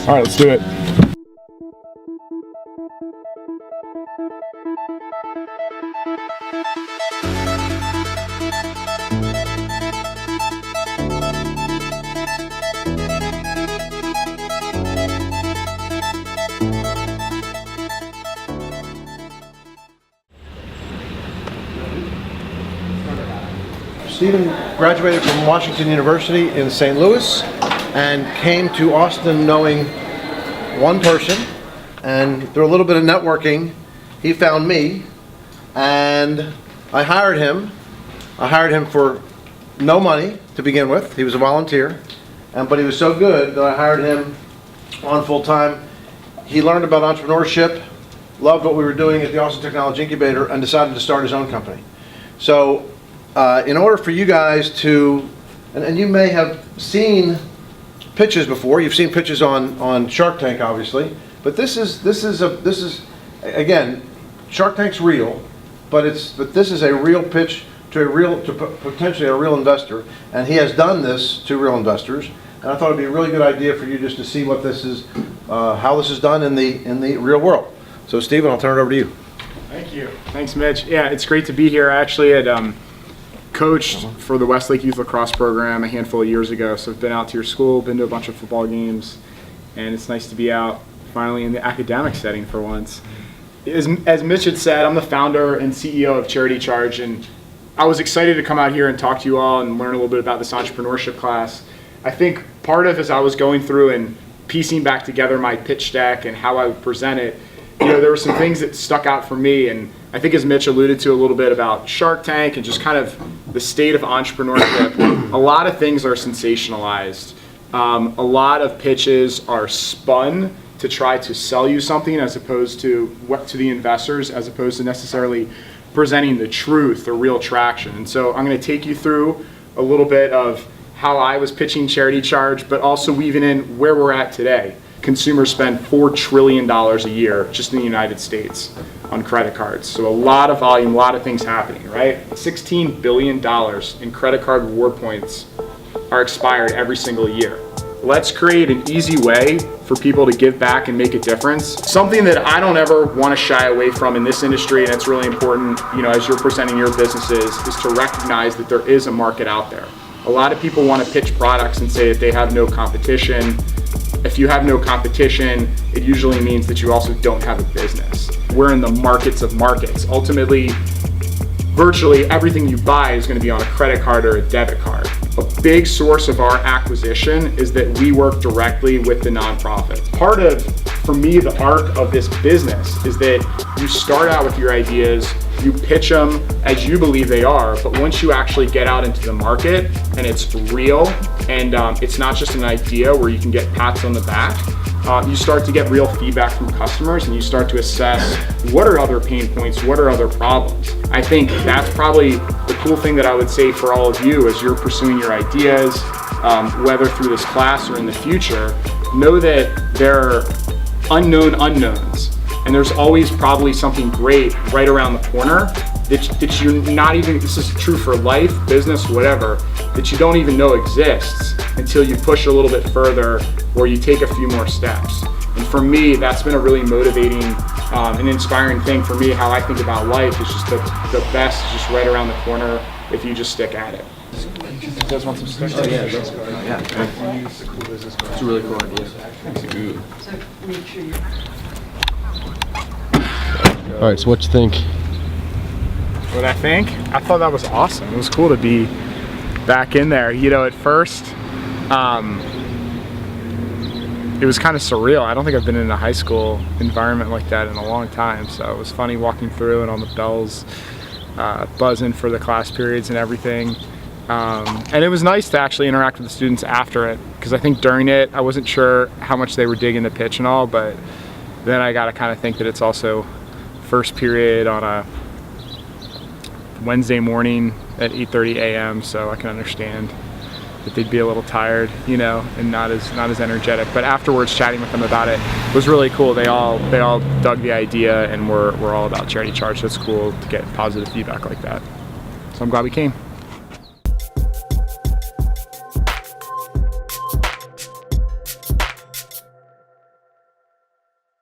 All right, let's do it. Stephen graduated from Washington University in St. Louis and came to Austin knowing one person, and through a little bit of networking, he found me, and I hired him. I hired him for no money to begin with. He was a volunteer, but he was so good that I hired him on full time. He learned about entrepreneurship, loved what we were doing at the Austin Technology Incubator, and decided to start his own company. So in order for you guys to, and you may have seen pitches before, you've seen pitches on Shark Tank obviously, but this is again, Shark Tank's real, but this is a real pitch to potentially a real investor, and he has done this to real investors, and I thought it'd be a really good idea for you just to see what this is, how this is done in the real world. So Stephen, I'll turn it over to you. Thank you. Thanks, Mitch. Yeah, it's great to be here. I actually had coached for the Westlake Youth Lacrosse program a handful of years ago, so I've been out to your school, been to a bunch of football games, and it's nice to be out finally in the academic setting for once. As Mitch had said, I'm the founder and CEO of Charity Charge, and I was excited to come out here and talk to you all and learn a little bit about this entrepreneurship class. I think part of, as I was going through and piecing back together my pitch deck and how I would present it, there were some things that stuck out for me, and I think as Mitch alluded to a little bit about Shark Tank and just kind of the state of entrepreneurship, a lot of things are sensationalized. A lot of pitches are spun to try to sell you something as opposed to the investors, as opposed to necessarily presenting the truth or real traction. And so I'm going to take you through a little bit of how I was pitching Charity Charge, but also weaving in where we're at today. Consumers spend $4 trillion a year just in the United States on credit cards. So a lot of volume, a lot of things happening, right? $16 billion in credit card reward points are expired every single year. Let's create an easy way for people to give back and make a difference. Something that I don't ever want to shy away from in this industry, and it's really important, as you're presenting your businesses, is to recognize that there is a market out there. A lot of people want to pitch products and say that they have no competition. If you have no competition, it usually means that you also don't have a business. We're in the markets of markets. Ultimately, virtually everything you buy is going to be on a credit card or a debit card. A big source of our acquisition is that we work directly with the nonprofits. Part of, for me, the arc of this business is that you start out with your ideas, you pitch them as you believe they are, but once you actually get out into the market and it's real, and it's not just an idea where you can get pats on the back, you start to get real feedback from customers, and you start to assess what are other pain points, what are other problems. I think that's probably the cool thing that I would say for all of you as you're pursuing your ideas, whether through this class or in the future. Know that there are unknown unknowns, and there's always probably something great right around the corner that you're not even, this is true for life, business, whatever, that you don't even know exists until you push a little bit further or you take a few more steps. And for me, that's been a really motivating and inspiring thing for me. How I think about life is just the best is just right around the corner if you just stick at it. You guys want some stuff? Oh yeah, that's cool. Yeah. It's a really cool idea. So make sure you. All right, so what you think? What I think? I thought that was awesome. It was cool to be back in there. At first, it was kind of surreal. I don't think I've been in a high school environment like that in a long time. So it was funny walking through and all the bells buzzing for the class periods and everything. And it was nice to actually interact with the students after it, because I think during it, I wasn't sure how much they were digging the pitch and all, but then I got to kind of think that it's also first period on a Wednesday morning at 8:30 a.m. so I can understand that they'd be a little tired, and not as energetic. But afterwards, chatting with them about it was really cool. They all dug the idea, and we're all about Charity Charge. So it's cool to get positive feedback like that. So I'm glad we came.